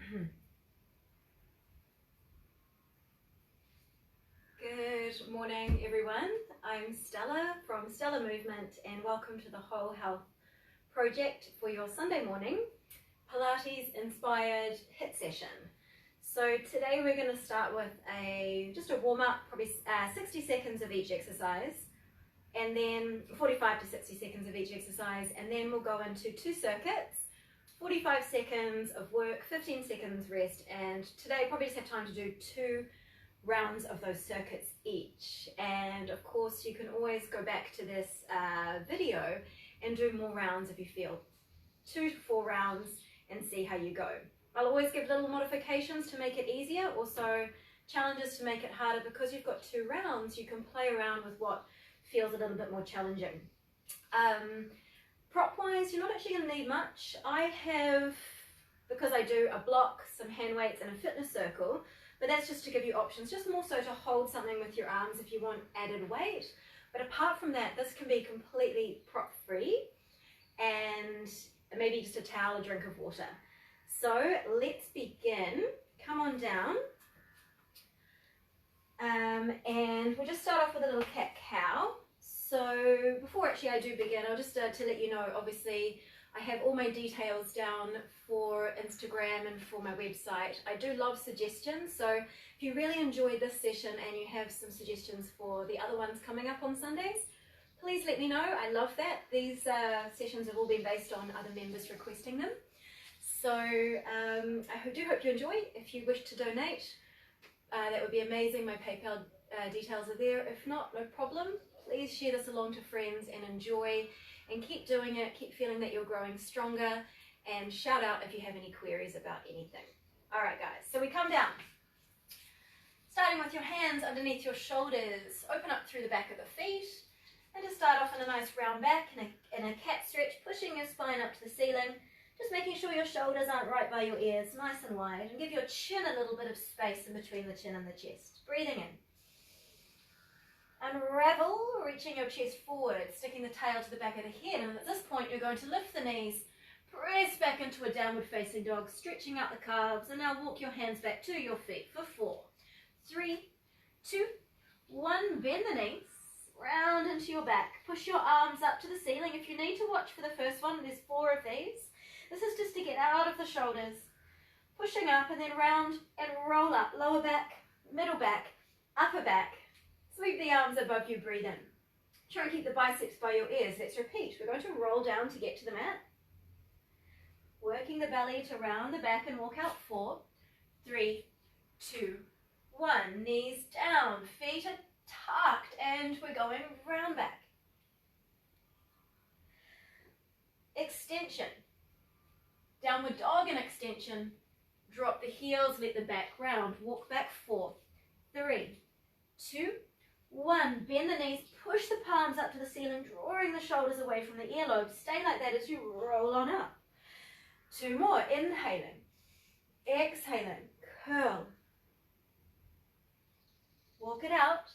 Good morning, everyone. I'm Stella from Stella Movement, and welcome to the Whole Health Project for your Sunday morning Pilates inspired HIIT session. So today we're going to start with just a warm up, probably 60 seconds of each exercise, and then 45 to 60 seconds of each exercise, and then we'll go into 2 circuits, 45 seconds of work, 15 seconds rest, and today probably just have time to do 2 rounds of those circuits each. And of course you can always go back to this video and do more rounds if you feel. 2 to 4 rounds and see how you go. I'll always give little modifications to make it easier, also challenges to make it harder. Because you've got 2 rounds, you can play around with what feels a little bit more challenging. Prop wise, you're not actually going to need much. I have, because I do a block, some hand weights and a fitness circle, but that's just to give you options, just more so to hold something with your arms if you want added weight. But apart from that, this can be completely prop free, and maybe just a towel, a drink of water. So let's begin. Come on down. And we'll just start off with a little cat-cow. So before actually I do begin, I'll just to let you know, obviously I have all my details down for Instagram and for my website. I do love suggestions, so if you really enjoyed this session and you have some suggestions for the other ones coming up on Sundays, please let me know. I love that. These sessions have all been based on other members requesting them. So I do hope you enjoy. If you wish to donate, that would be amazing. My PayPal details are there. If not, no problem. Please share this along to friends and enjoy, and keep doing it. Keep feeling that you're growing stronger, and shout out if you have any queries about anything. All right, guys, so we come down. Starting with your hands underneath your shoulders, open up through the back of the feet, and just start off in a nice round back in a cat stretch, pushing your spine up to the ceiling, just making sure your shoulders aren't right by your ears, nice and wide, and give your chin a little bit of space in between the chin and the chest. Breathing in. Unravel, reaching your chest forward, sticking the tail to the back of the head, and at this point you're going to lift the knees, press back into a downward facing dog, stretching out the calves, and now walk your hands back to your feet for 4, 3, 2, 1, bend the knees, round into your back, push your arms up to the ceiling. If you need to watch for the first one, there's 4 of these. This is just to get out of the shoulders, pushing up and then round and roll up, lower back, middle back, upper back. Sweep the arms above you, breathe in. Try and keep the biceps by your ears. Let's repeat. We're going to roll down to get to the mat. Working the belly to round the back and walk out. 4, 3, 2, 1. Knees down, feet are tucked, and we're going round back. Extension. Downward dog and extension. Drop the heels, let the back round. Walk back. 4, 3, 2, 1, bend the knees, push the palms up to the ceiling, drawing the shoulders away from the earlobes. Stay like that as you roll on up. 2 more, inhaling, exhaling, curl. Walk it out.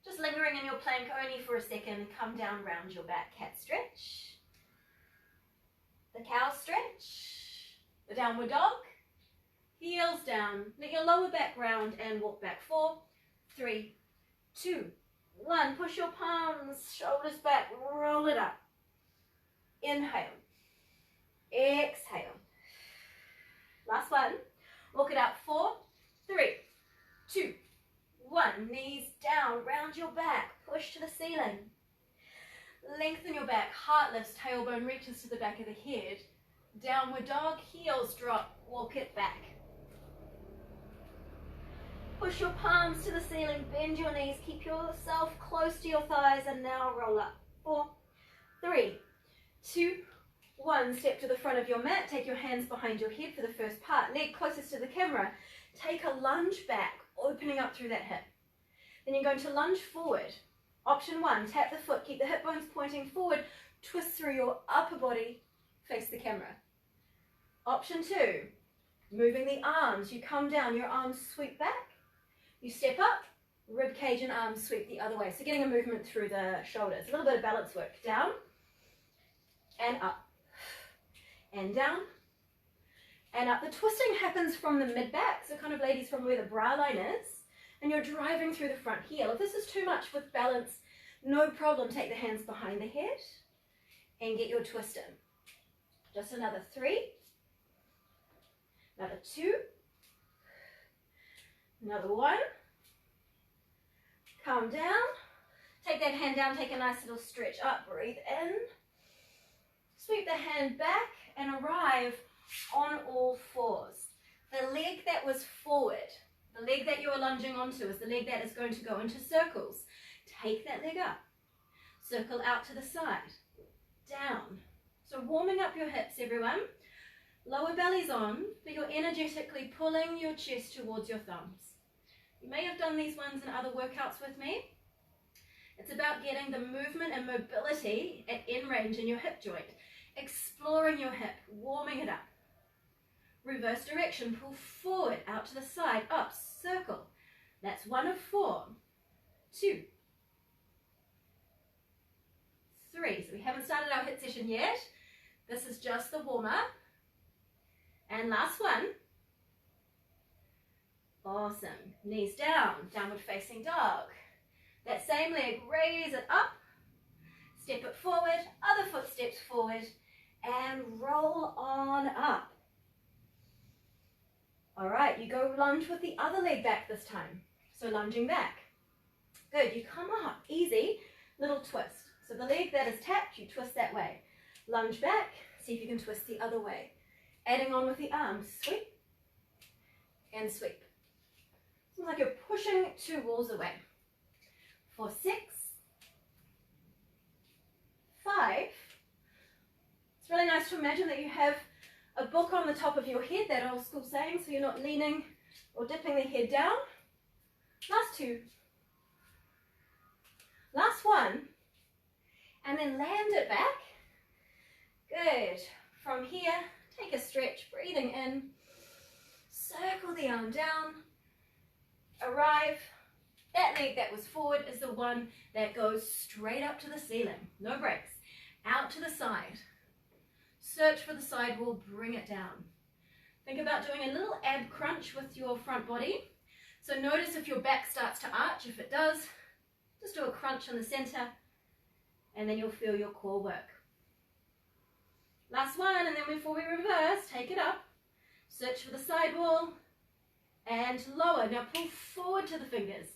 Just lingering in your plank only for a second. Come down, round your back, cat stretch. The cow stretch. The downward dog. Heels down, let your lower back round and walk back. 4, 3, 2, 1. Push your palms, shoulders back, roll it up. Inhale, exhale. Last one. Walk it out. 4, 3, 2, 1. Knees down, round your back, push to the ceiling. Lengthen your back, heart lifts, tailbone reaches to the back of the head. Downward dog, heels drop, walk it back. Push your palms to the ceiling, bend your knees, keep yourself close to your thighs, and now roll up. 4, 3, 2, 1. Step to the front of your mat, take your hands behind your head for the first part, leg closest to the camera. Take a lunge back, opening up through that hip. Then you're going to lunge forward. Option 1, tap the foot, keep the hip bones pointing forward, twist through your upper body, face the camera. Option 2, moving the arms, you come down, your arms sweep back. You step up, rib cage and arms sweep the other way. So getting a movement through the shoulders. A little bit of balance work. Down and up and down and up. The twisting happens from the mid-back, so kind of ladies from where the bra line is, and you're driving through the front heel. If this is too much with balance, no problem. Take the hands behind the head and get your twist in. Just another 3, another 2, another 1. Calm down. Take that hand down, take a nice little stretch up, breathe in. Sweep the hand back and arrive on all fours. The leg that was forward, the leg that you are lunging onto is the leg that is going to go into circles. Take that leg up. Circle out to the side. Down. So warming up your hips, everyone. Lower belly's on, but you're energetically pulling your chest towards your thumbs. You may have done these ones in other workouts with me. It's about getting the movement and mobility at end range in your hip joint. Exploring your hip, warming it up. Reverse direction, pull forward, out to the side, up, circle. That's 1 of 4. 2, 3. So we haven't started our HIIT session yet. This is just the warm-up. And last one. Awesome. Knees down, downward facing dog. That same leg, raise it up. Step it forward, other foot steps forward, and roll on up. All right, you go lunge with the other leg back this time. So lunging back. Good, you come up, easy, little twist. So the leg that is tapped, you twist that way. Lunge back, see if you can twist the other way. Adding on with the arms, sweep and sweep. It's like you're pushing 2 walls away. For 6, 5. It's really nice to imagine that you have a book on the top of your head, that old school saying, so you're not leaning or dipping the head down. Last 2. Last 1. And then land it back. Good. From here, take a stretch, breathing in. Circle the arm down. Arrive. That leg that was forward is the one that goes straight up to the ceiling. No breaks. Out to the side. Search for the side wall, bring it down. Think about doing a little ab crunch with your front body. So notice if your back starts to arch. If it does, just do a crunch in the center, and then you'll feel your core work. Last one, and then before we reverse, take it up. Search for the side wall, and lower. Now pull forward to the fingers.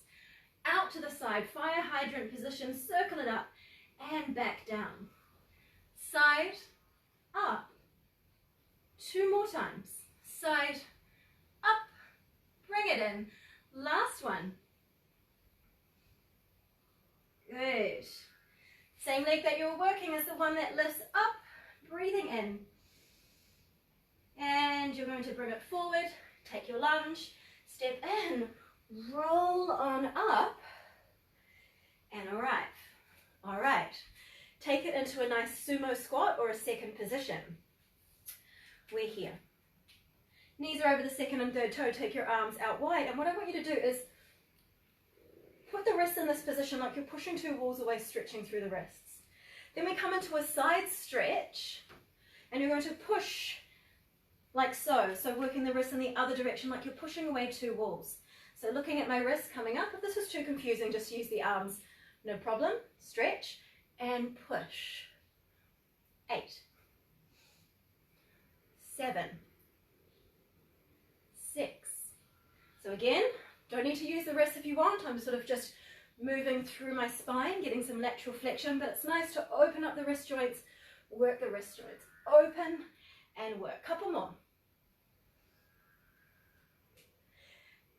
Out to the side, fire hydrant position, circle it up, and back down. Side, up. 2 more times. Side, up, bring it in. Last one. Good. Same leg that you're working is the one that lifts up, breathing in. And you're going to bring it forward, take your lunge, step in, roll on up, and arrive. All right. Take it into a nice sumo squat or a second position. We're here. Knees are over the second and third toe. Take your arms out wide. And what I want you to do is put the wrists in this position like you're pushing 2 walls away, stretching through the wrists. Then we come into a side stretch, and you're going to push like so. So working the wrists in the other direction like you're pushing away 2 walls. So looking at my wrists coming up. If this is too confusing, just use the arms. No problem. Stretch and push. 8, 7, 6. So again, don't need to use the wrists if you want. I'm sort of just moving through my spine, getting some lateral flexion, but it's nice to open up the wrist joints, work the wrist joints. Open and work. Couple more.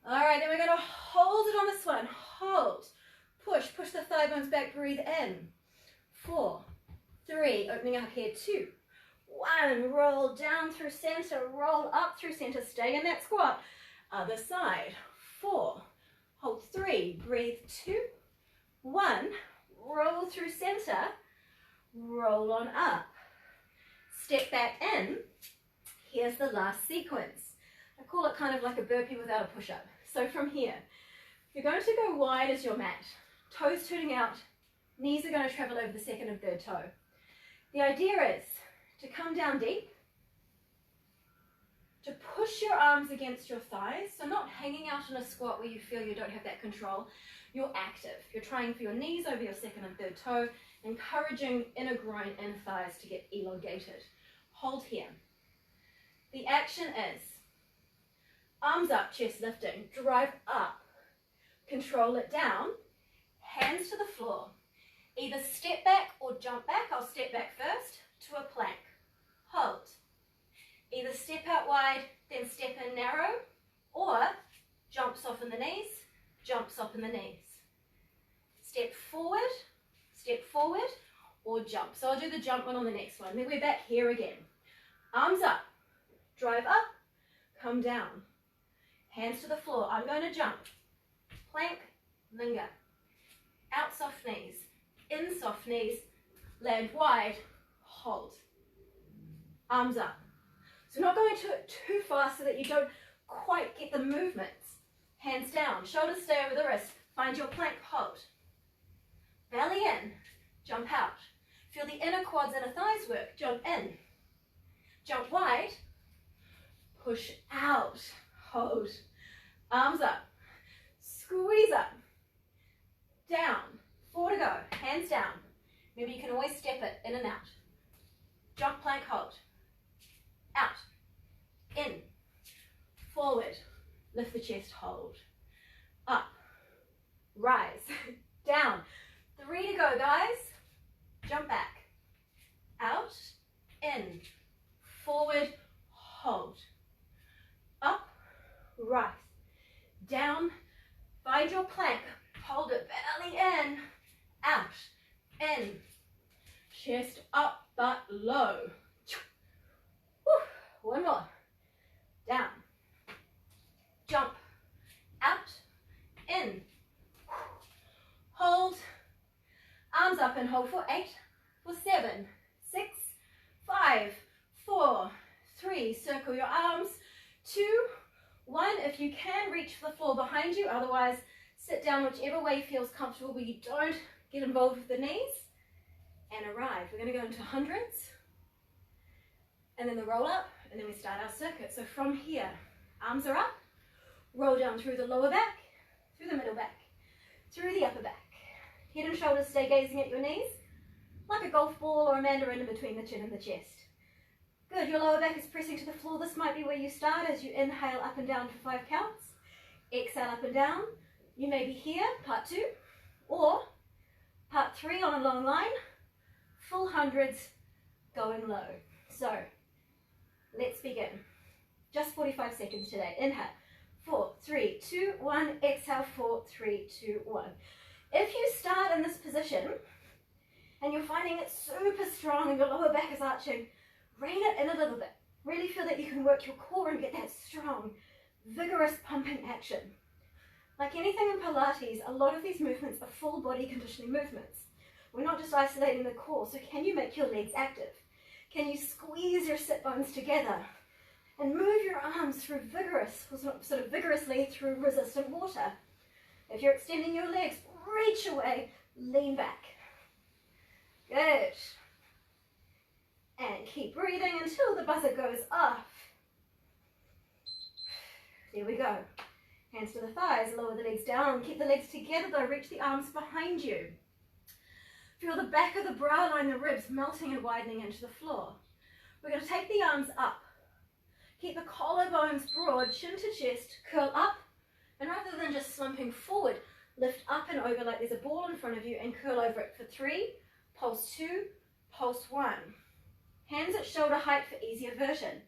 All right, then we're going to hold it on this one. Hold. Push. Push the thigh bones back. Breathe in. 4, 3. Opening up here. 2, 1. Roll down through center. Roll up through center. Stay in that squat. Other side. 4. Hold 3. Breathe. 2, 1. Roll through center. Roll on up. Step back in. Here's the last sequence. I call it kind of like a burpee without a push-up. So from here, you're going to go wide as your mat. Toes tooting out. Knees are going to travel over the second and third toe. The idea is to come down deep, to push your arms against your thighs, so not hanging out in a squat where you feel you don't have that control. You're active. You're trying for your knees over your second and third toe, encouraging inner groin and thighs to get elongated. Hold here. The action is arms up, chest lifting, drive up, control it down, hands to the floor. Either step back or jump back. I'll step back first to a plank. Hold. Either step out wide, then step in narrow, or jump, soften the knees, jump, soften the knees. Step forward, or jump. So I'll do the jump one on the next one. Then we're back here again. Arms up, drive up, come down. Hands to the floor. I'm going to jump. Plank, linger. Out soft knees, in soft knees, land wide, hold. Arms up. So not going too fast so that you don't quite get the movements. Hands down, shoulders stay over the wrist. Find your plank, hold. Belly in, jump out. Feel the inner quads, inner thighs work. Jump in, jump wide, push out, hold. Arms up, squeeze up, down, 4 to go, hands down. Maybe you can always step it in and out. Jump, plank, hold. Out, in, forward, lift the chest, hold. Up, rise, down. 3 to go, guys. Jump back, out, in, forward, hold. Up, rise, down, find your plank, hold it, belly in, out, in, chest up but low. One more, down, jump, out, in, hold, arms up and hold for 8, for 7, 6, 5, 4, 3, circle your arms, 2, 1, if you can reach for the floor behind you, otherwise sit down whichever way feels comfortable where you don't get involved with the knees, and arrive. We're going to go into hundreds, and then the roll up, and then we start our circuit. So from here, arms are up, roll down through the lower back, through the middle back, through the upper back. Head and shoulders stay gazing at your knees, like a golf ball or a mandarin in between the chin and the chest. Good, your lower back is pressing to the floor. This might be where you start as you inhale up and down for 5 counts. Exhale up and down. You may be here, part 2, or part 3 on a long line, full hundreds, going low. So, let's begin. Just 45 seconds today. Inhale, 4, 3, 2, 1. Exhale, 4, 3, 2, 1. If you start in this position and you're finding it super strong and your lower back is arching, rein it in a little bit. Really feel that you can work your core and get that strong, vigorous pumping action. Like anything in Pilates, a lot of these movements are full body conditioning movements. We're not just isolating the core, so can you make your legs active? Can you squeeze your sit bones together and move your arms through vigorously through resistant water? If you're extending your legs, reach away, lean back. Good. And keep breathing until the buzzer goes off. There we go. Hands to the thighs, lower the legs down. Keep the legs together though, reach the arms behind you. Feel the back of the brow line, the ribs melting and widening into the floor. We're going to take the arms up. Keep the collarbones broad, chin to chest, curl up, and rather than just slumping forward, lift up and over like there's a ball in front of you and curl over it for 3, pulse 2, pulse 1. Hands at shoulder height for easier version.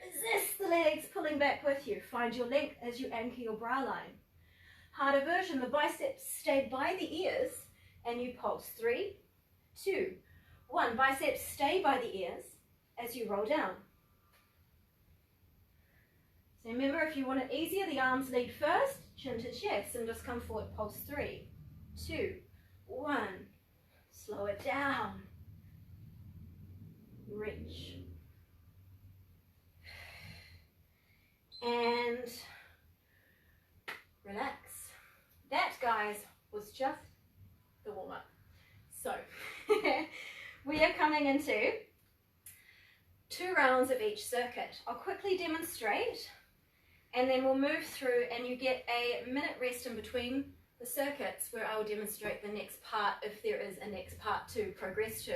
Resist the legs pulling back with you. Find your length as you anchor your brow line. Harder version, the biceps stay by the ears and you pulse 3, 2, 1. Biceps stay by the ears as you roll down. So remember, if you want it easier, the arms lead first, chin to chest, and just come forward. Pulse 3, 2, 1. Slow it down. Reach. And relax. That, guys, was just the warm-up. So, we are coming into 2 rounds of each circuit. I'll quickly demonstrate and then we'll move through and you get a minute rest in between the circuits where I will demonstrate the next part if there is a next part to progress to.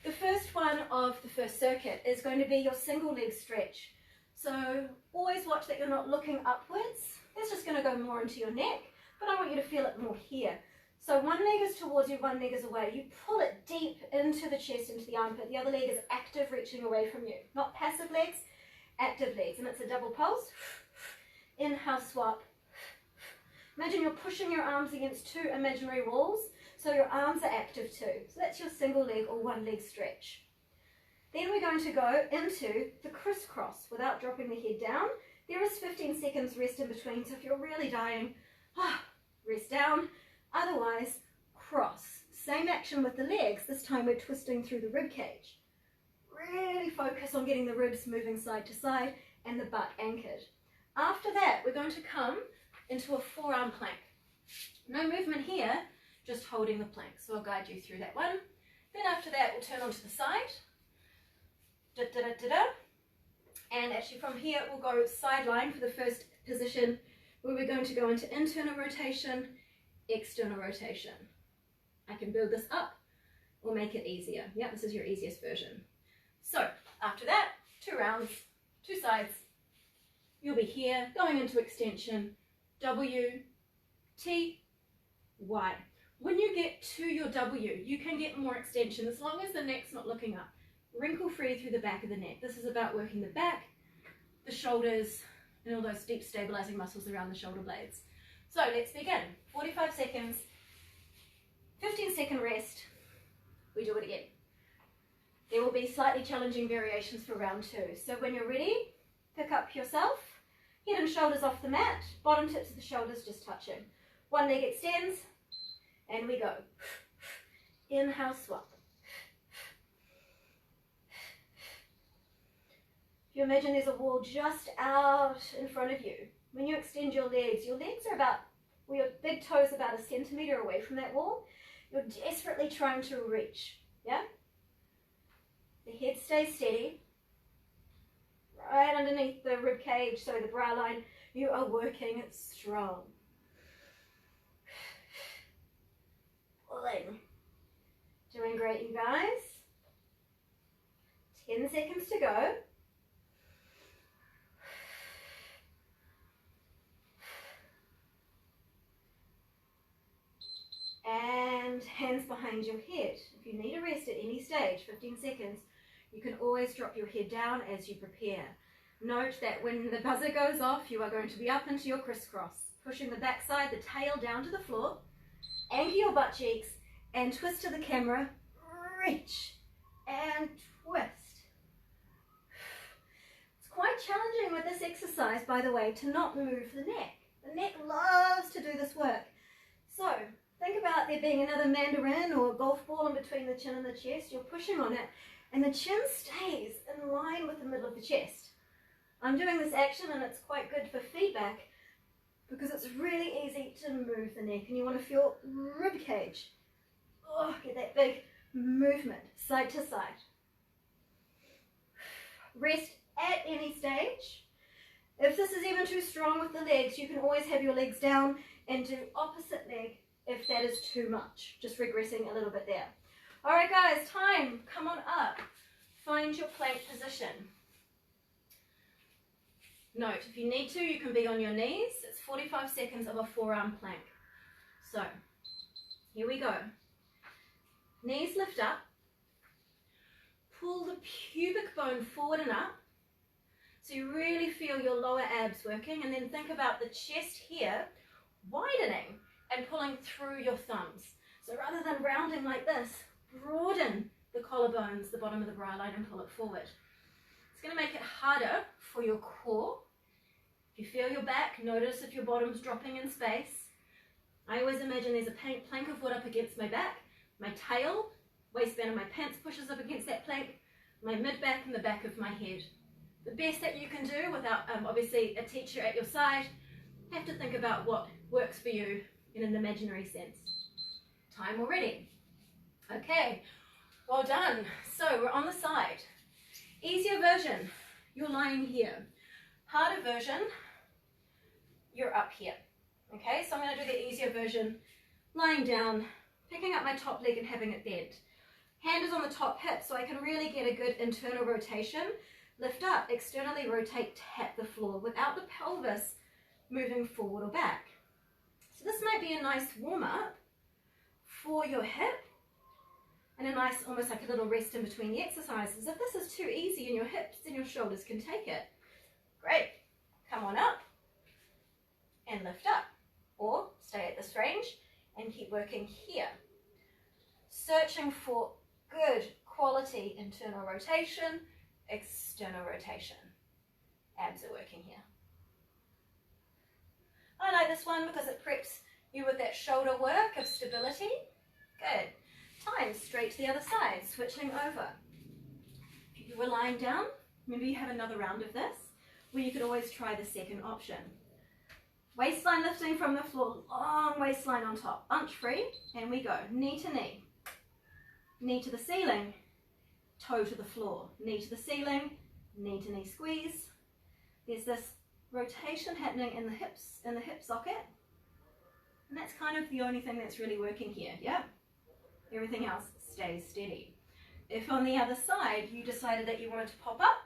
The first one of the first circuit is going to be your single leg stretch. So always watch that you're not looking upwards. That's just going to go more into your neck, but I want you to feel it more here. So one leg is towards you, one leg is away. You pull it deep into the chest, into the armpit. The other leg is active, reaching away from you. Not passive legs, active legs. And it's a double pulse. Inhale, swap. Imagine you're pushing your arms against 2 imaginary walls, so your arms are active too. So that's your single leg or one leg stretch. Then we're going to go into the crisscross without dropping the head down. There is 15 seconds rest in between, so if you're really dying, rest down. Otherwise, cross. Same action with the legs. This time we're twisting through the rib cage. Really focus on getting the ribs moving side to side and the butt anchored. After that, we're going to come into a forearm plank. No movement here, just holding the plank. So I'll guide you through that one. Then after that, we'll turn onto the side. And actually from here, we'll go sideline for the first position, where we're going to go into internal rotation, external rotation. I can build this up or make it easier. Yeah, this is your easiest version. So after that, 2 rounds, 2 sides. You'll be here going into extension, W, T, Y. When you get to your W, you can get more extension as long as the neck's not looking up. Wrinkle free through the back of the neck. This is about working the back, the shoulders, and all those deep stabilizing muscles around the shoulder blades. So let's begin. 45 seconds, 15-second rest. We do it again. There will be slightly challenging variations for round 2. So when you're ready, pick up yourself, head and shoulders off the mat, bottom tips of the shoulders just touching. One leg extends, and we go. Inhale, swap. If you imagine there's a wall just out in front of you, when you extend your legs are about, well, your big toes about 1 centimeter away from that wall. You're desperately trying to reach, yeah? The head stays steady, right underneath the rib cage, so the brow line, you are working strong. Pulling. Doing great, you guys. 10 seconds to go. And hands behind your head. If you need a rest at any stage, 15 seconds, you can always drop your head down as you prepare. Note that when the buzzer goes off, you are going to be up into your crisscross, pushing the backside, the tail down to the floor, anchor your butt cheeks, and twist to the camera, reach, and twist. It's quite challenging with this exercise, by the way, to not move the neck. The neck loves to do this work. So, think about there being another mandarin or a golf ball in between the chin and the chest. You're pushing on it, and the chin stays in line with the middle of the chest. I'm doing this action, and it's quite good for feedback because it's really easy to move the neck, and you want to feel rib cage. Oh, get that big movement, side to side. Rest at any stage. If this is even too strong with the legs, you can always have your legs down and do opposite leg if that is too much. Just regressing a little bit there. All right, guys, time. Come on up. Find your plank position. Note, if you need to, you can be on your knees. It's 45 seconds of a forearm plank. So, here we go. Knees lift up. Pull the pubic bone forward and up. So you really feel your lower abs working. And then think about the chest here widening and pulling through your thumbs. So rather than rounding like this, broaden the collarbones, the bottom of the brow line, and pull it forward. It's going to make it harder for your core. If you feel your back, notice if your bottom's dropping in space. I always imagine there's a plank of wood up against my back. My tail, waistband of my pants pushes up against that plank. My mid-back and the back of my head. The best that you can do without obviously a teacher at your side, have to think about what works for you in an imaginary sense. Time already. Okay, well done. So we're on the side. Easier version, you're lying here. Harder version, you're up here. Okay, so I'm going to do the easier version, lying down, picking up my top leg and having it bent. Hand is on the top hip so I can really get a good internal rotation. Lift up, externally rotate, tap the floor without the pelvis moving forward or back. So this might be a nice warm-up for your hip and a nice, almost like a little rest in between the exercises. If this is too easy and your hips and your shoulders can take it, great. Come on up and lift up, or stay at this range and keep working here. Searching for good quality internal rotation, external rotation. Abs are working here. I like this one because it preps you with that shoulder work of stability. Good. Time, straight to the other side, switching over. If you were lying down, maybe you have another round of this, where you could always try the second option. Waistline lifting from the floor, long waistline on top, bunch free, and we go. Knee to knee. Knee to the ceiling, toe to the floor. Knee to the ceiling, knee to knee squeeze. There's this rotation happening in the hip socket, and that's kind of the only thing that's really working here. Yeah, everything else stays steady. If on the other side you decided that you wanted to pop up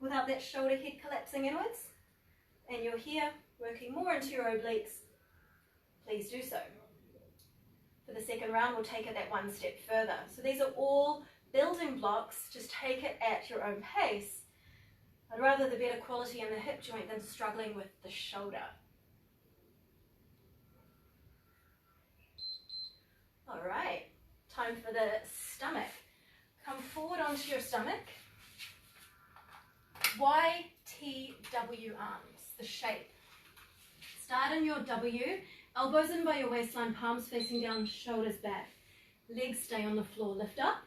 without that shoulder head collapsing inwards, and you're here working more into your obliques, please do so. For the second round, we'll take it that one step further. So these are all building blocks. Just take it at your own pace. I'd rather the better quality in the hip joint than struggling with the shoulder. All right, time for the stomach. Come forward onto your stomach. YTW arms, the shape. Start in your W, elbows in by your waistline, palms facing down, shoulders back. Legs stay on the floor, lift up.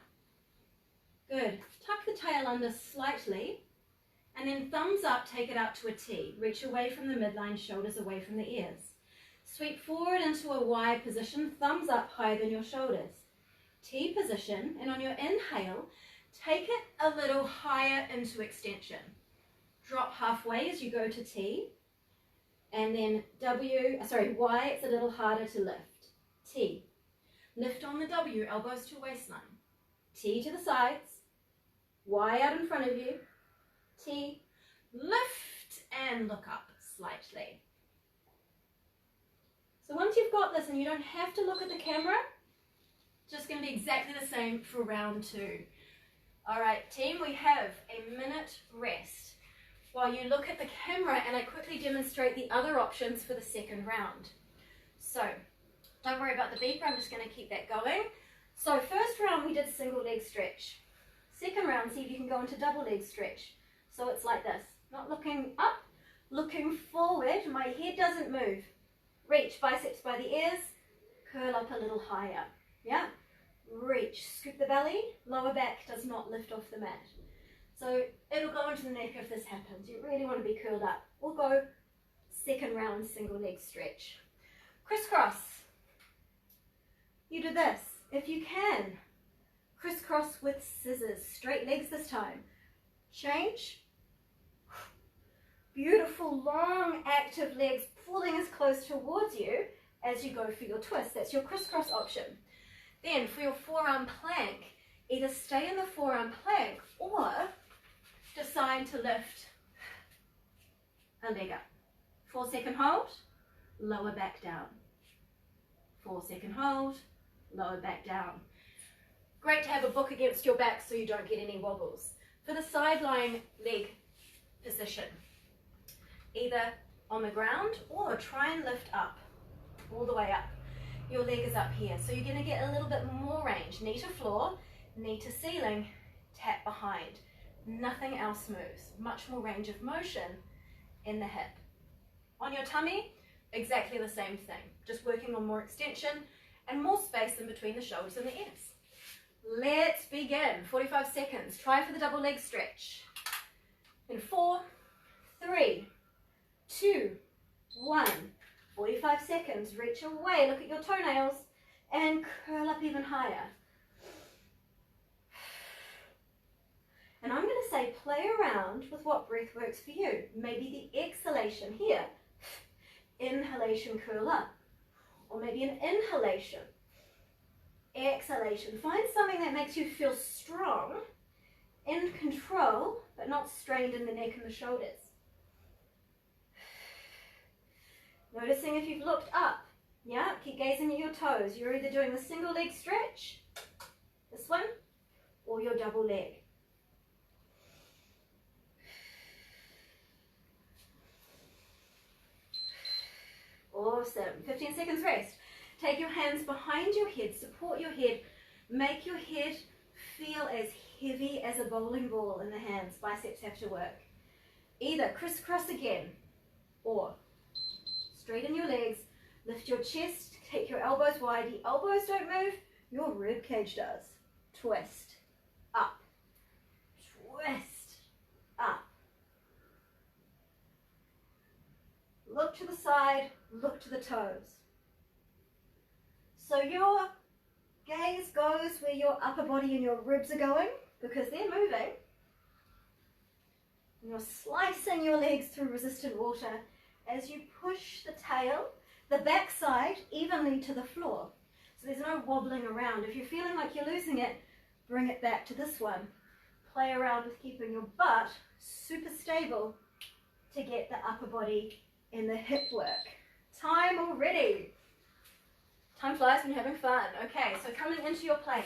Good. Tuck the tail under slightly, and then thumbs up, take it out to a T. Reach away from the midline, shoulders away from the ears. Sweep forward into a Y position, thumbs up higher than your shoulders. T position, and on your inhale, take it a little higher into extension. Drop halfway as you go to T, and then Y, it's a little harder to lift. T. Lift on the W, elbows to waistline. T to the sides, Y out in front of you, T, lift and look up slightly. So once you've got this and you don't have to look at the camera, just going to be exactly the same for round 2. All right, team, we have a minute rest while you look at the camera and I quickly demonstrate the other options for the second round. So don't worry about the beeper, I'm just going to keep that going. So first round we did single leg stretch. Second round, see if you can go into double leg stretch. So it's like this, not looking up, looking forward, my head doesn't move. Reach, biceps by the ears, curl up a little higher, yeah? Reach, scoop the belly, lower back does not lift off the mat. So it'll go into the neck if this happens. You really want to be curled up. We'll go second round single leg stretch. Crisscross. You do this, if you can. Crisscross with scissors, straight legs this time. Change. Beautiful, long, active legs pulling as close towards you as you go for your twist. That's your crisscross option. Then for your forearm plank, either stay in the forearm plank or decide to lift a leg up. 4-second hold, lower back down. 4-second hold, lower back down. Great to have a book against your back so you don't get any wobbles. For the sideline leg position, either on the ground or try and lift up, all the way up. Your leg is up here, so you're going to get a little bit more range. Knee to floor, knee to ceiling, tap behind. Nothing else moves. Much more range of motion in the hip. On your tummy, exactly the same thing. Just working on more extension and more space in between the shoulders and the ears. Let's begin. 45 seconds. Try for the double leg stretch. In 4, 3, 2, 1. 45 seconds. Reach away. Look at your toenails and curl up even higher. And I'm going to say say play around with what breath works for you. Maybe the exhalation here, inhalation, curl up, or maybe an inhalation, exhalation. Find something that makes you feel strong, in control, but not strained in the neck and the shoulders. Noticing if you've looked up. Yeah, keep gazing at your toes. You're either doing the single leg stretch, this one, or your double leg. Awesome. 15 seconds rest. Take your hands behind your head, support your head, make your head feel as heavy as a bowling ball in the hands. Biceps have to work. Either crisscross again, or straighten your legs, lift your chest, take your elbows wide. The elbows don't move, your rib cage does. Twist, up, twist, up. Look to the side, look to the toes. So your gaze goes where your upper body and your ribs are going because they're moving. And you're slicing your legs through resistant water as you push the tail, the backside, evenly to the floor. So there's no wobbling around. If you're feeling like you're losing it, bring it back to this one. Play around with keeping your butt super stable to get the upper body and the hip work. Time already. Time flies when you're having fun. Okay, so coming into your plank.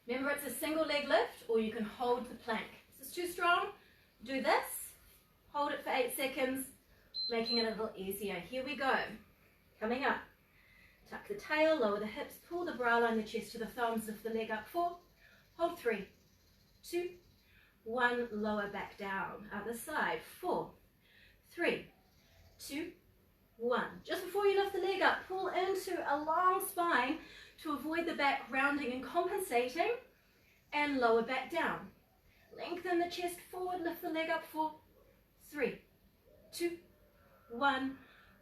Remember, it's a single leg lift, or you can hold the plank. If this is too strong, do this. Hold it for 8 seconds, making it a little easier. Here we go. Coming up. Tuck the tail, lower the hips, pull the bra line, the chest to the thumbs, lift the leg up. 4, hold 3, 2, 1, lower back down. Other side. 4, 3, 2, 1. Just before you lift the leg up, pull into a long spine to avoid the back rounding and compensating, and lower back down. Lengthen the chest forward, lift the leg up. 4, 3, 2, 1,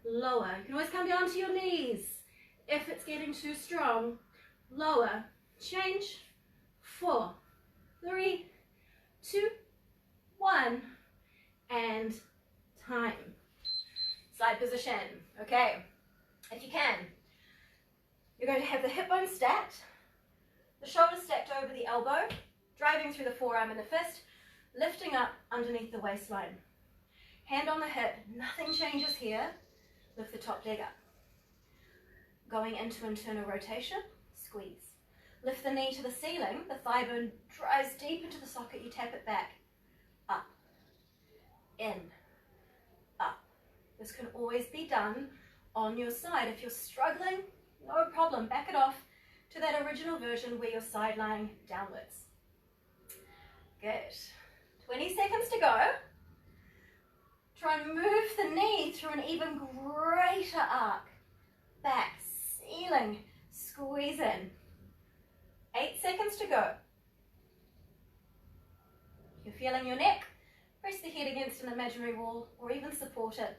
lower. You can always come down to your knees if it's getting too strong. Lower, change. 4, 3, 2, 1, and time. Side position. Okay, if you can, you're going to have the hip bone stacked, the shoulders stacked over the elbow, driving through the forearm and the fist, lifting up underneath the waistline. Hand on the hip, nothing changes here. Lift the top leg up. Going into internal rotation, squeeze. Lift the knee to the ceiling, the thigh bone drives deep into the socket, you tap it back. Up, in, up. This can always be done on your side. If you're struggling, no problem, back it off to that original version where you're side lying downwards. Good. 20 seconds to go. Try and move the knee through an even greater arc. Back, ceiling, squeeze in. 8 seconds to go. If you're feeling your neck, press the head against an imaginary wall or even support it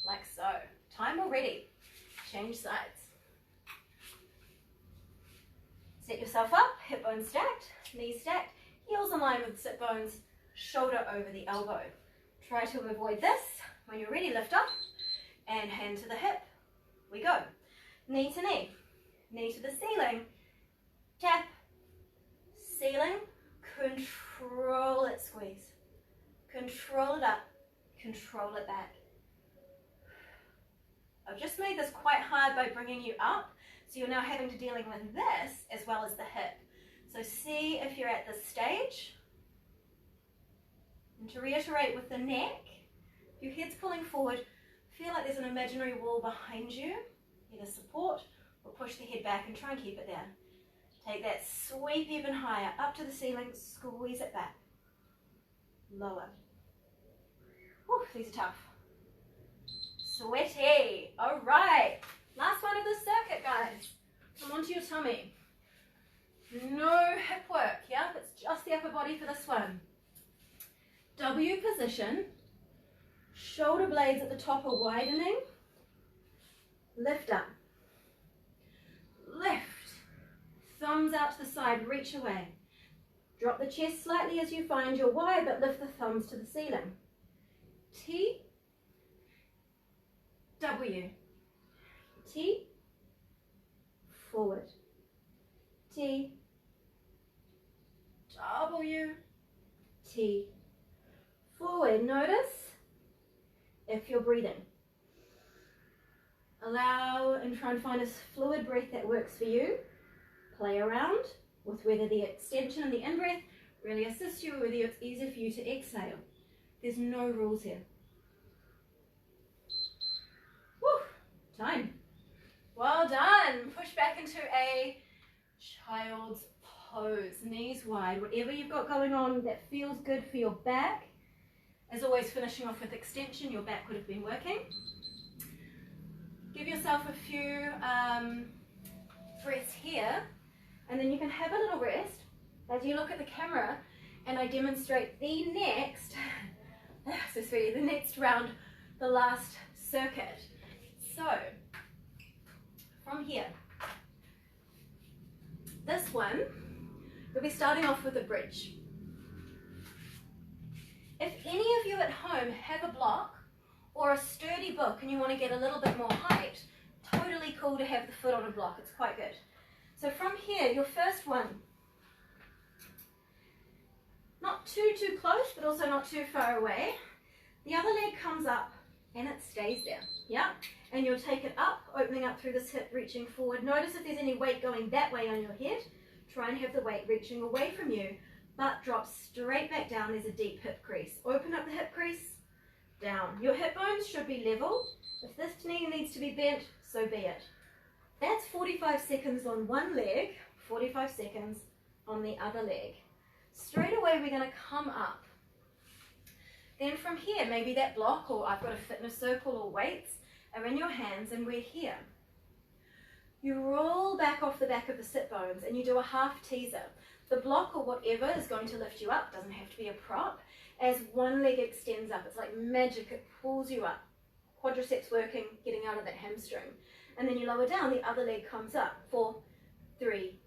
like so. Time already. Change sides. Set yourself up, hip bones stacked, knees stacked, heels in line with the sit bones, shoulder over the elbow. Try to avoid this. When you're ready, lift up and hand to the hip. We go. Knee to knee, knee to the ceiling, tap, ceiling, control it, squeeze. Control it up, control it back. I've just made this quite hard by bringing you up, so you're now having to dealing with this as well as the hip. So see if you're at this stage. And to reiterate with the neck, if your head's pulling forward, feel like there's an imaginary wall behind you. Either support or push the head back and try and keep it there. Take that sweep even higher, up to the ceiling, squeeze it back. Lower. Whew, these are tough. Sweaty. All right. Last one of the circuit, guys. Come onto your tummy. No hip work, yeah? It's just the upper body for this one. W position. Shoulder blades at the top are widening. Lift up. Lift. Thumbs out to the side, reach away. Drop the chest slightly as you find your Y, but lift the thumbs to the ceiling. T, W, T, forward, T, W, T, forward. Notice if you're breathing. Allow and try and find a fluid breath that works for you. Play around with whether the extension and the in-breath really assists you or whether it's easier for you to exhale. There's no rules here. Woo, time. Well done. Push back into a child's pose. Knees wide. Whatever you've got going on that feels good for your back. As always, finishing off with extension, your back would have been working. Give yourself a few breaths here, and then you can have a little rest as you look at the camera and I demonstrate the next, so sweetie, the next round, the last circuit. So, from here, this one, we'll be starting off with a bridge. If any of you at home have a block or a sturdy book and you want to get a little bit more height, totally cool to have the foot on a block. It's quite good. So from here, your first one, not too close, but also not too far away. The other leg comes up and it stays there. Yeah, and you'll take it up, opening up through this hip, reaching forward. Notice if there's any weight going that way on your head. Try and have the weight reaching away from you, but drop straight back down. There's a deep hip crease. Open up the hip crease. Down. Your hip bones should be level. If this knee needs to be bent, so be it. That's 45 seconds on one leg, 45 seconds on the other leg. Straight away we're going to come up. Then from here, maybe that block, or I've got a fitness circle or weights are in your hands and we're here. You roll back off the back of the sit bones and you do a half teaser. The block or whatever is going to lift you up, doesn't have to be a prop. As one leg extends up, it's like magic, it pulls you up. Quadriceps working, getting out of that hamstring. And then you lower down, the other leg comes up. 4, 3,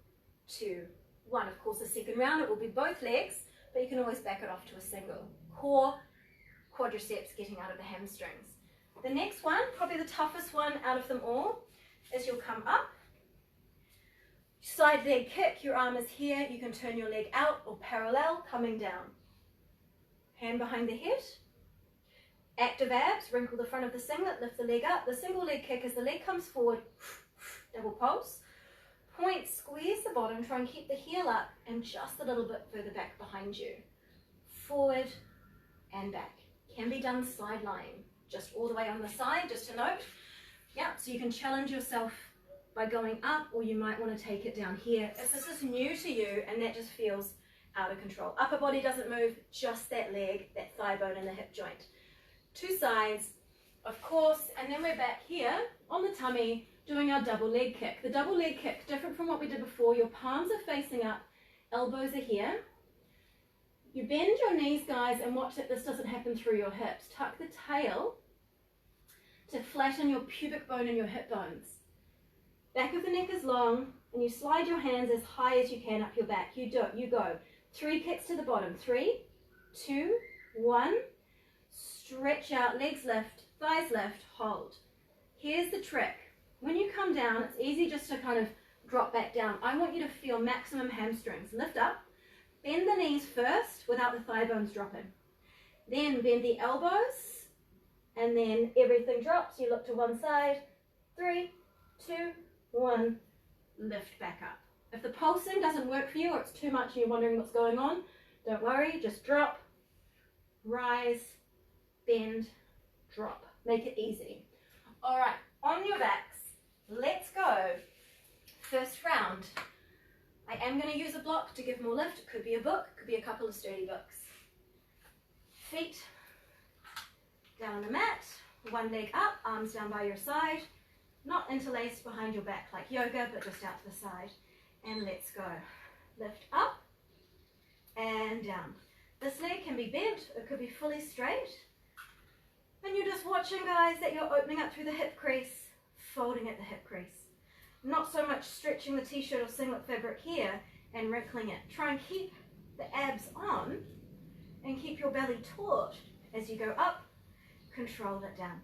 2, 1. Of course, the second round, it will be both legs, but you can always back it off to a single. Core, quadriceps, getting out of the hamstrings. The next one, probably the toughest one out of them all, is you'll come up. Side leg kick, your arm is here. You can turn your leg out or parallel, coming down. Hand behind the head, active abs, wrinkle the front of the singlet, lift the leg up. The single leg kick as the leg comes forward, double pulse. Point, squeeze the bottom, try and keep the heel up and just a little bit further back behind you. Forward and back. Can be done side lying, just all the way on the side, just to note. Yeah, so you can challenge yourself by going up, or you might want to take it down here. If this is new to you and that just feels out of control. Upper body doesn't move, just that leg, that thigh bone and the hip joint. Two sides, of course, and then we're back here on the tummy doing our double leg kick. The double leg kick, different from what we did before. Your palms are facing up, elbows are here. You bend your knees, guys, and watch that this doesn't happen through your hips. Tuck the tail to flatten your pubic bone and your hip bones. Back of the neck is long, and you slide your hands as high as you can up your back. You go. 3 kicks to the bottom. 3, 2, 1. Stretch out, legs lift, thighs lift, hold. Here's the trick. When you come down, it's easy just to kind of drop back down. I want you to feel maximum hamstrings. Lift up, bend the knees first without the thigh bones dropping. Then bend the elbows, and then everything drops. You look to one side. 3, 2, 1. Lift back up. If the pulsing doesn't work for you or it's too much and you're wondering what's going on, don't worry, just drop, rise, bend, drop. Make it easy. All right, on your backs, let's go. First round. I am going to use a block to give more lift. It could be a book, could be a couple of sturdy books. Feet down on the mat, one leg up, arms down by your side, not interlaced behind your back like yoga, but just out to the side. And let's go. Lift up and down. This leg can be bent, it could be fully straight. And you're just watching, guys, that you're opening up through the hip crease, folding at the hip crease. Not so much stretching the t-shirt or singlet fabric here and wrinkling it. Try and keep the abs on and keep your belly taut as you go up, control it down.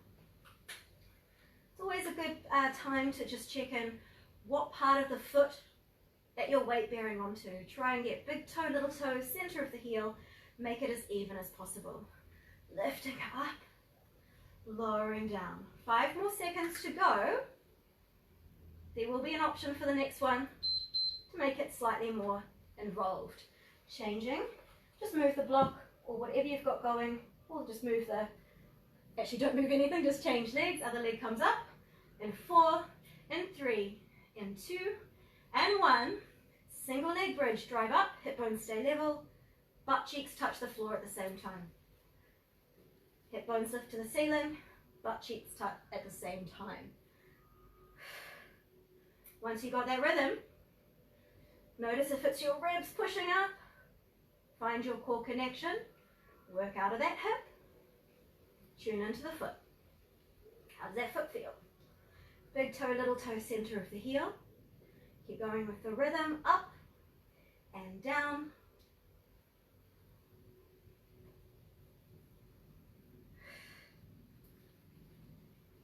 It's always a good time to just check in what part of the foot that you're weight bearing onto. Try and get big toe, little toe, center of the heel, make it as even as possible. Lifting up, lowering down. 5 more seconds to go. There will be an option for the next one to make it slightly more involved. Changing, just move the block or whatever you've got going, or just move the, actually don't move anything, just change legs. Other leg comes up, in 4, in 3, in 2, and 1. Single leg bridge, drive up, hip bones stay level, butt cheeks touch the floor at the same time. Hip bones lift to the ceiling, butt cheeks touch at the same time. Once you got that rhythm, notice if it's your ribs pushing up, find your core connection, work out of that hip, tune into the foot. How does that foot feel? Big toe, little toe, center of the heel. Keep going with the rhythm, up and down.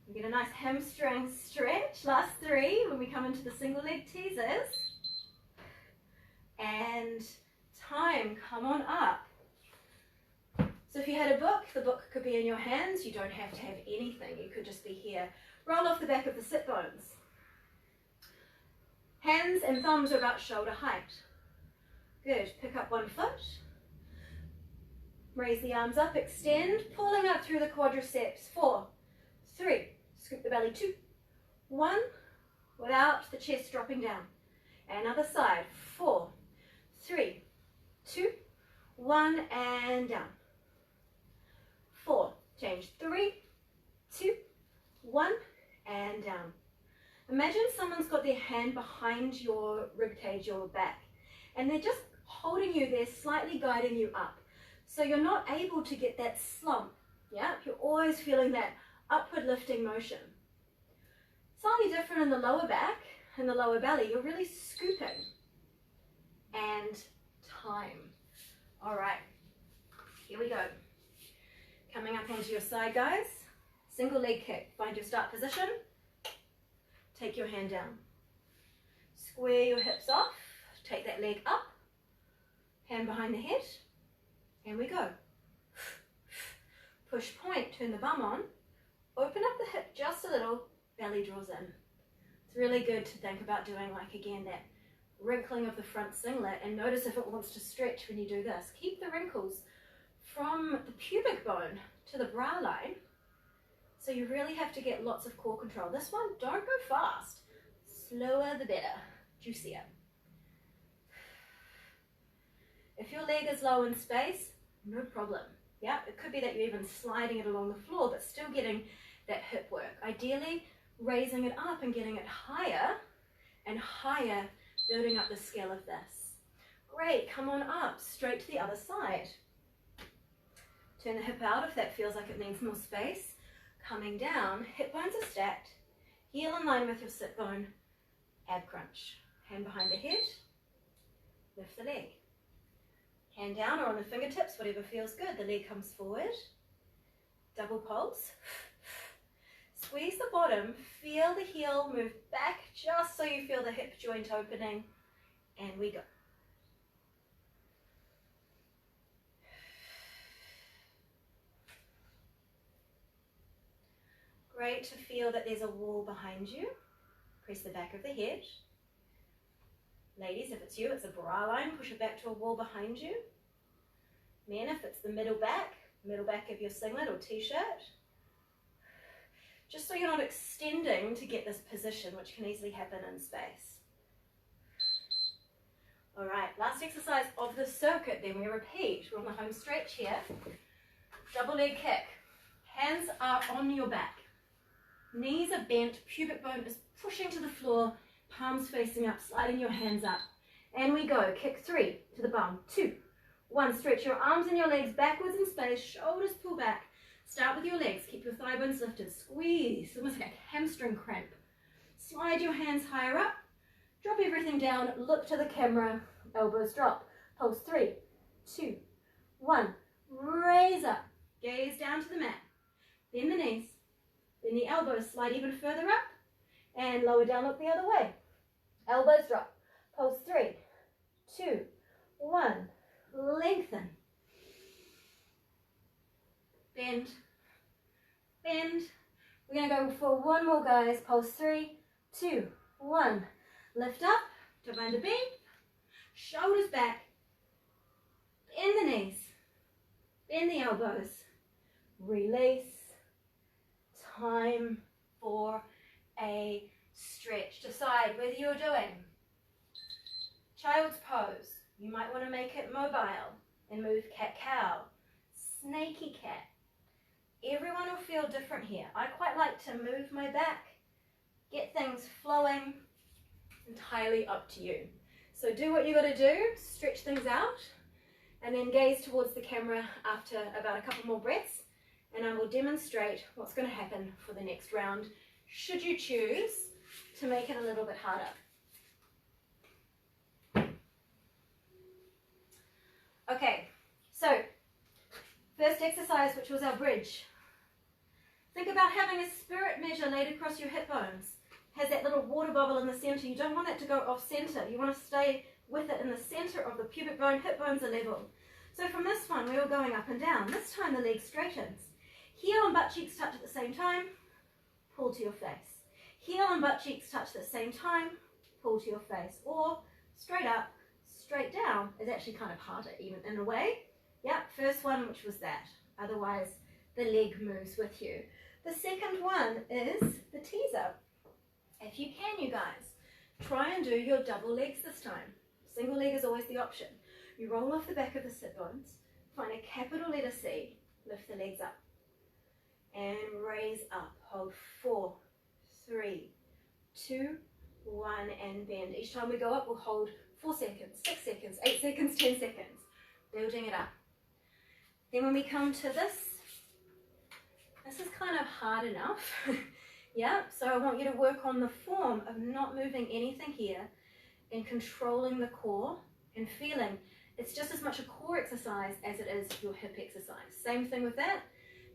We get a nice hamstring stretch. Last 3 when we come into the single leg teasers. And time, come on up. So if you had a book, the book could be in your hands. You don't have to have anything. You could just be here. Roll off the back of the sit bones. Hands and thumbs are about shoulder height. Good. Pick up one foot. Raise the arms up, extend, pulling up through the quadriceps. 4, 3, scoop the belly. 2, 1, without the chest dropping down. And other side. 4, 3, 2, 1, and down. 4, change. 3, 2, 1, and down. Imagine someone's got their hand behind your rib cage, your back, and they're just holding you there, slightly guiding you up. So you're not able to get that slump, yeah? You're always feeling that upward lifting motion. Slightly different in the lower back, in the lower belly, you're really scooping. And time. All right, here we go. Coming up onto your side, guys. Single leg kick, find your start position. Take your hand down. Square your hips off, take that leg up, hand behind the head, and we go. Push point, turn the bum on, open up the hip just a little, belly draws in. It's really good to think about doing, like, again, that wrinkling of the front singlet, and notice if it wants to stretch when you do this. Keep the wrinkles from the pubic bone to the brow line, so you really have to get lots of core control. This one, don't go fast. Slower the better, juicier. If your leg is low in space, no problem. Yeah, it could be that you're even sliding it along the floor, but still getting that hip work. Ideally, raising it up and getting it higher and higher, building up the scale of this. Great, come on up, straight to the other side. Turn the hip out if that feels like it needs more space. Coming down, hip bones are stacked, heel in line with your sit bone, ab crunch. Hand behind the head, lift the leg. Hand down or on the fingertips, whatever feels good. The leg comes forward. Double pulse. Squeeze the bottom, feel the heel move back just so you feel the hip joint opening, and we go. Great to feel that there's a wall behind you. Press the back of the head. Ladies, if it's you, it's a bra line. Push it back to a wall behind you. Men, if it's the middle back of your singlet or t-shirt. Just so you're not extending to get this position, which can easily happen in space. All right, last exercise of the circuit, then we repeat. We're on the home stretch here. Double leg kick. Hands are on your back. Knees are bent, pubic bone is pushing to the floor, palms facing up, sliding your hands up. And we go. Kick 3 to the bum. 2, 1. Stretch your arms and your legs backwards in space, shoulders pull back. Start with your legs. Keep your thigh bones lifted. Squeeze, almost like a hamstring cramp. Slide your hands higher up. Drop everything down. Look to the camera. Elbows drop. Pulse 3, 2, 1. Raise up. Gaze down to the mat. Bend the knees. Bend the elbows. Slide even further up. And lower down, look the other way. Elbows drop. Pulse 3, 2, 1. Lengthen. Bend. Bend. We're going to go for one more, guys. Pulse 3, 2, 1. Lift up. Don't mind the beat. Shoulders back. Bend the knees. Bend the elbows. Release. Time for a stretch. Decide whether you're doing child's pose. You might want to make it mobile and move cat-cow, snaky cat. Everyone will feel different here. I quite like to move my back, get things flowing, entirely up to you. So do what you got to do, stretch things out, and then gaze towards the camera after about a couple more breaths, and I will demonstrate what's going to happen for the next round, should you choose to make it a little bit harder. Okay, so first exercise, which was our bridge. Think about having a spirit measure laid across your hip bones. Has that little water bubble in the center. You don't want it to go off center. You want to stay with it in the center of the pubic bone. Hip bones are level. So from this one, we were going up and down. This time the leg straightens. Heel and butt cheeks touch at the same time. Pull to your face. Heel and butt cheeks touch at the same time. Pull to your face. Or straight up, straight down is actually kind of harder even in a way. Yeah, first one, which was that. Otherwise, the leg moves with you. The second one is the teaser. If you can, you guys, try and do your double legs this time. Single leg is always the option. You roll off the back of the sit bones, find a capital letter C, lift the legs up, and raise up. Hold 4, 3, 2, 1, and bend. Each time we go up, we'll hold 4 seconds, 6 seconds, 8 seconds, 10 seconds, building it up. Then when we come to this is kind of hard enough. Yeah, so I want you to work on the form of not moving anything here and controlling the core and feeling. It's just as much a core exercise as it is your hip exercise. Same thing with that.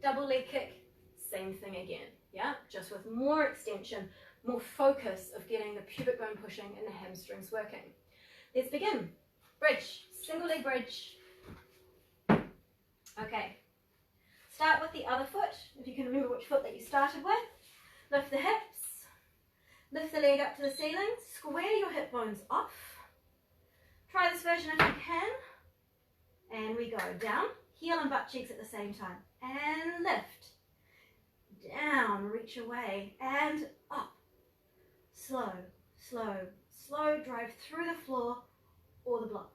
Double leg kick, same thing again. Yeah, just with more extension, more focus of getting the pubic bone pushing and the hamstrings working. Let's begin. Bridge, single leg bridge. Okay, start with the other foot, if you can remember which foot that you started with. Lift the hips, lift the leg up to the ceiling, square your hip bones off. Try this version if you can. And we go down, heel and butt cheeks at the same time. And lift, down, reach away, and up. Slow, slow, slow, drive through the floor or the block.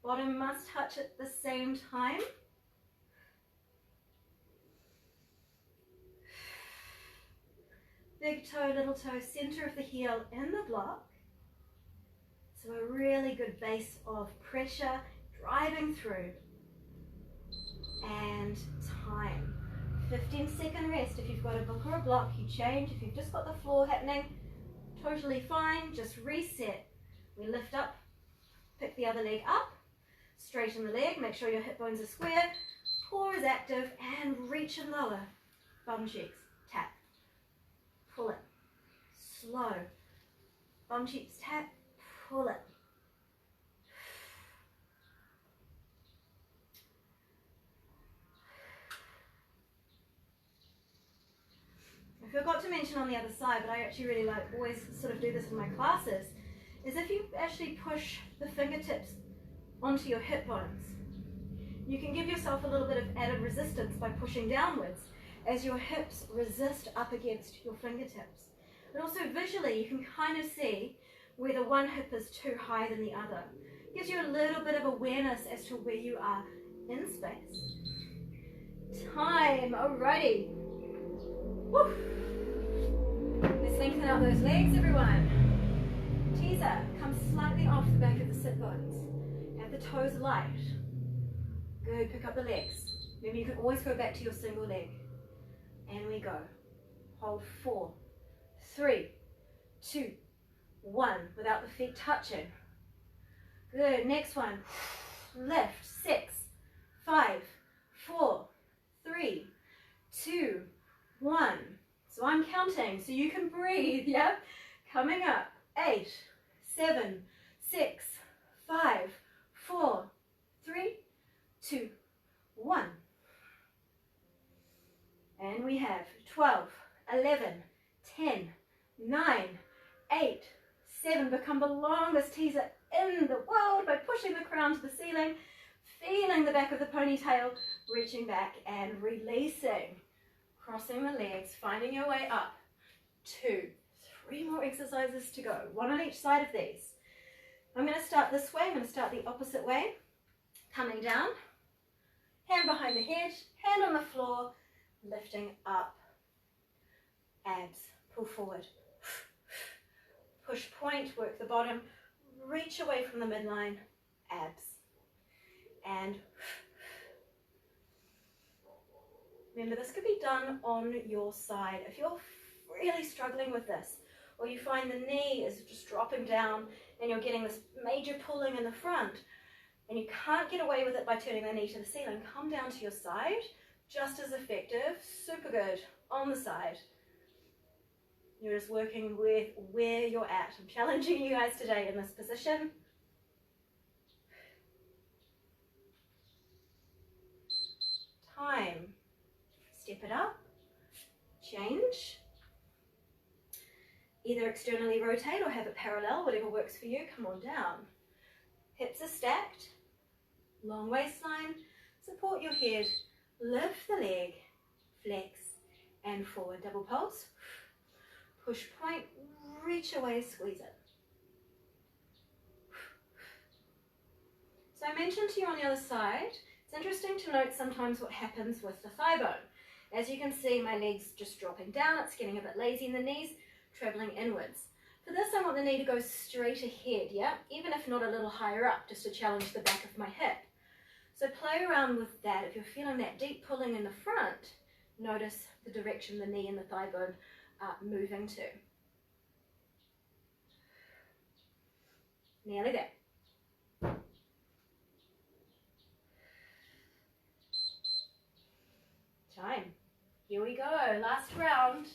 Bottom must touch at the same time. Big toe, little toe, center of the heel in the block. So a really good base of pressure driving through. And time. 15-second rest. If you've got a book or a block, you change. If you've just got the floor happening, totally fine. Just reset. We lift up, pick the other leg up. Straighten the leg, make sure your hip bones are square, core is active, and reach and lower. Bum cheeks, tap, pull it, slow. Bum cheeks, tap, pull it. I forgot to mention on the other side, but I actually really like, always sort of do this in my classes, is if you actually push the fingertips onto your hip bones, you can give yourself a little bit of added resistance by pushing downwards as your hips resist up against your fingertips. But also visually, you can kind of see whether one hip is too high than the other. It gives you a little bit of awareness as to where you are in space. Time, alrighty. Woo. Let's lengthen out those legs, everyone. Teaser, come slightly off the back of the sit bones. The toes light. Good, pick up the legs. Remember, you can always go back to your single leg. And we go. Hold 4, 3, 2, 1, without the feet touching. Good, next one. Lift, 6, 5, 4, 3, 2, 1. So I'm counting so you can breathe, yeah? Coming up, 8, 7, 6, 5, 4, 3, 2, 1. And we have 12, 11, 10, 9, 8, 7. Become the longest teaser in the world by pushing the crown to the ceiling, feeling the back of the ponytail, reaching back and releasing. Crossing the legs, finding your way up. 2, 3 more exercises to go. 1 on each side of these. I'm going to start this way. I'm going to start the opposite way. Coming down. Hand behind the head. Hand on the floor. Lifting up. Abs. Pull forward. Push point. Work the bottom. Reach away from the midline. Abs. And remember, this could be done on your side. If you're really struggling with this, or you find the knee is just dropping down and you're getting this major pulling in the front, and you can't get away with it by turning the knee to the ceiling, come down to your side. Just as effective. Super good. On the side. You're just working with where you're at. I'm challenging you guys today in this position. Time. Step it up, change, either externally rotate or have it parallel, whatever works for you. Come on down. Hips are stacked, long waistline, support your head, lift the leg, flex and forward. Double pulse, push point, reach away, squeeze it. So I mentioned to you on the other side, it's interesting to note sometimes what happens with the thigh bone. As you can see, my leg's just dropping down. It's getting a bit lazy in the knees, traveling inwards. For this, I want the knee to go straight ahead, yeah? Even if not a little higher up, just to challenge the back of my hip. So play around with that. If you're feeling that deep pulling in the front, notice the direction the knee and the thigh bone are moving to. Nearly there. Time. Here we go, last round.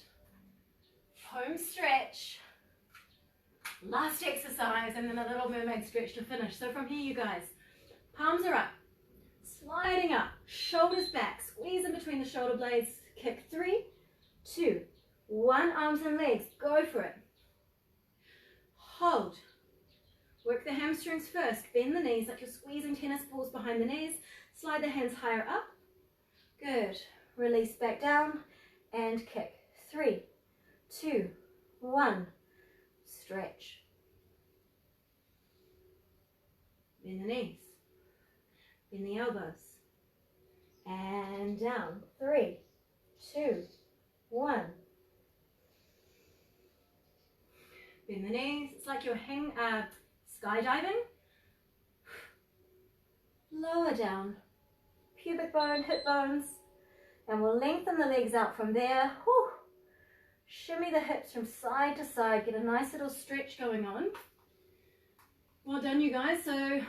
Home stretch. Last exercise, and then a little mermaid stretch to finish. So from here, you guys, palms are up, sliding up, shoulders back, squeeze in between the shoulder blades, kick 3, 2, 1, arms and legs, go for it. Hold. Work the hamstrings first, bend the knees like you're squeezing tennis balls behind the knees, slide the hands higher up. Good. Release back down and kick. 3, 2, 1. Stretch. Bend the knees. Bend the elbows. And down. 3, 2, 1. Bend the knees. It's like you're skydiving. Lower down. Pubic bone, hip bones. And we'll lengthen the legs out from there. Whew. Shimmy the hips from side to side. Get a nice little stretch going on. Well done, you guys. So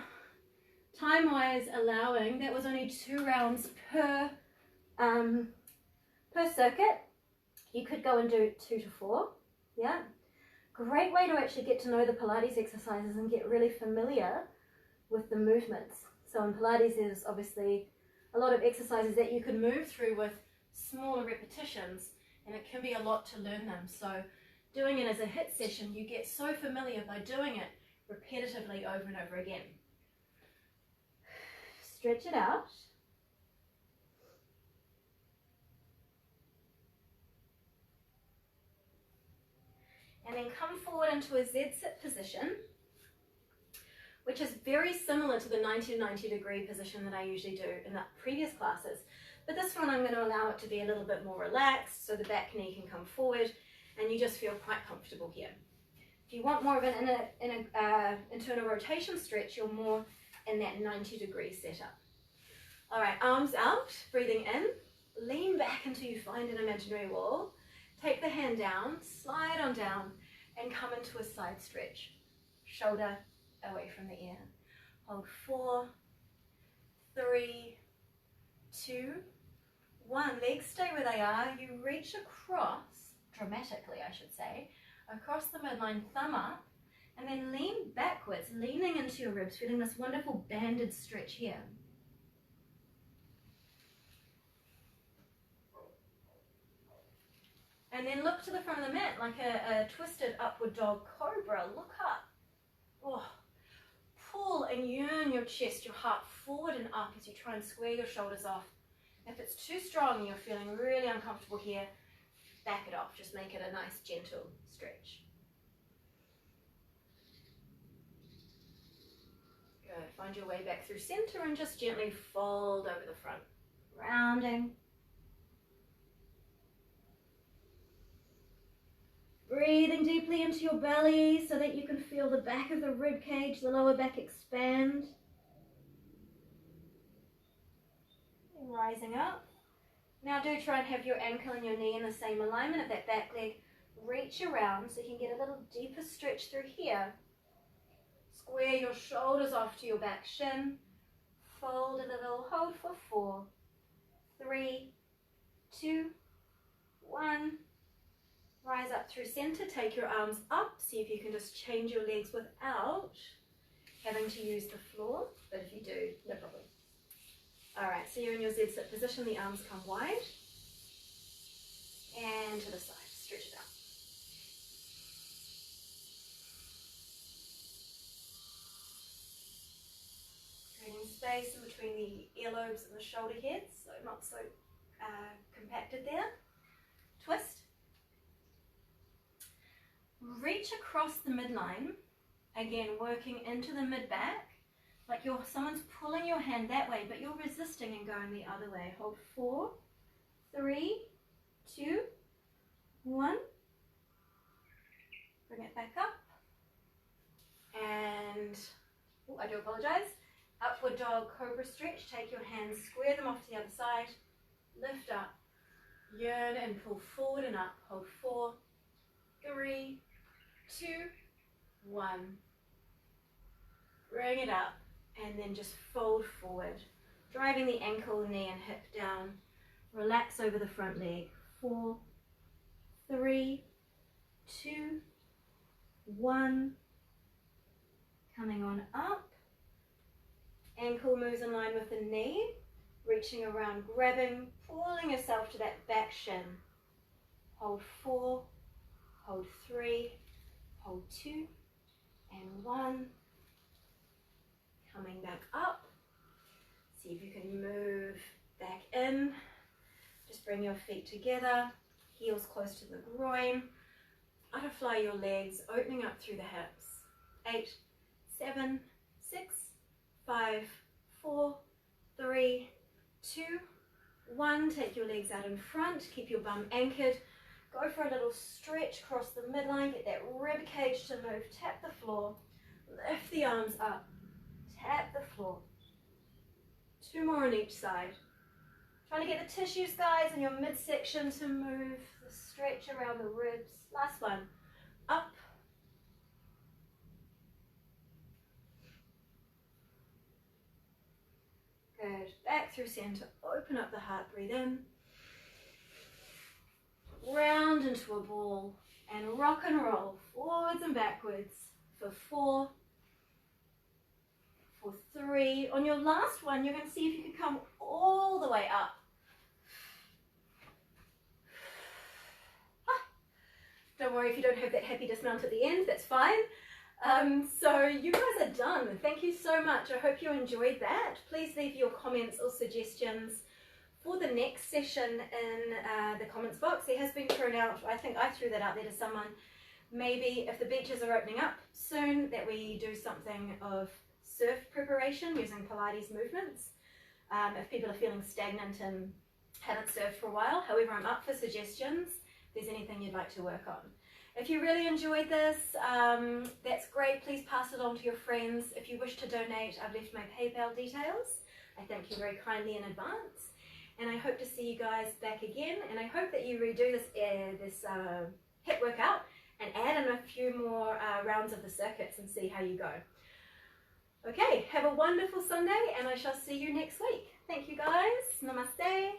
time-wise allowing, that was only 2 rounds per circuit. You could go and do 2 to 4. Yeah. Great way to actually get to know the Pilates exercises and get really familiar with the movements. So in Pilates, there's obviously a lot of exercises that you can move through with smaller repetitions, and it can be a lot to learn them. So doing it as a HIIT session, you get so familiar by doing it repetitively over and over again. Stretch it out. And then come forward into a Z-sit position, which is very similar to the 90 degree position that I usually do in the previous classes. But this one I'm going to allow it to be a little bit more relaxed, so the back knee can come forward and you just feel quite comfortable here. If you want more of an internal rotation stretch, you're more in that 90 degree setup. All right, arms out, breathing in, lean back until you find an imaginary wall. Take the hand down, slide on down, and come into a side stretch. Shoulder away from the ear. Hold 4, 3, 2, 1. Legs stay where they are. You reach across, dramatically I should say, across the midline, thumb up, and then lean backwards, leaning into your ribs, feeling this wonderful banded stretch here. And then look to the front of the mat like a twisted upward dog cobra. Look up. Oh. Pull and yearn your chest, your heart forward and up as you try and square your shoulders off. If it's too strong and you're feeling really uncomfortable here, back it off. Just make it a nice gentle stretch. Good. Find your way back through center and just gently fold over the front. Rounding. Breathing deeply into your belly so that you can feel the back of the rib cage, the lower back expand. And rising up. Now do try and have your ankle and your knee in the same alignment of that back leg. Reach around so you can get a little deeper stretch through here. Square your shoulders off to your back shin. Fold a little, hold for 4, 3, 2, 1. Rise up through center, take your arms up, see if you can just change your legs without having to use the floor, but if you do, no problem. Alright, so you're in your Z-sit position, the arms come wide, and to the side, stretch it out. Creating space in between the earlobes and the shoulder heads, so not so compacted there. Twist. Reach across the midline, again working into the mid-back, like someone's pulling your hand that way, but you're resisting and going the other way. Hold 4, 3, 2, 1. Bring it back up. And, oh, I do apologize. Upward dog cobra stretch. Take your hands, square them off to the other side. Lift up. Yearn and pull forward and up. Hold 4, 3, 2, 1. Bring it up and then just fold forward, driving the ankle, knee and hip down. Relax over the front leg. 4, 3, 2, 1. Coming on up. Ankle moves in line with the knee, reaching around, grabbing, pulling yourself to that back shin. Hold 4, hold 3, hold 2, and 1. Coming back up. See if you can move back in. Just bring your feet together, heels close to the groin. Butterfly your legs, opening up through the hips. 8, 7, 6, 5, 4, 3, 2, 1. Take your legs out in front, keep your bum anchored. Go for a little stretch across the midline, get that rib cage to move, tap the floor, lift the arms up, tap the floor. 2 more on each side. Trying to get the tissues, guys, in your midsection to move, the stretch around the ribs. Last one, up. Good, back through center, open up the heart, breathe in. Round into a ball and rock and roll forwards and backwards for 4, for 3. On your last one, you're going to see if you can come all the way up. Don't worry if you don't have that happy dismount at the end, that's fine. So you guys are done. Thank you so much. I hope you enjoyed that. Please leave your comments or suggestions for the next session in the comments box. It has been thrown out. I think I threw that out there to someone. Maybe if the beaches are opening up soon, that we do something of surf preparation using Pilates movements. If people are feeling stagnant and haven't surfed for a while. However, I'm up for suggestions if there's anything you'd like to work on. If you really enjoyed this, that's great. Please pass it on to your friends. If you wish to donate, I've left my PayPal details. I thank you very kindly in advance. and I hope to see you guys back again, and I hope that you redo this HIIT workout and add in a few more rounds of the circuits and see how you go. Okay, have a wonderful Sunday, and I shall see you next week. Thank you guys. Namaste.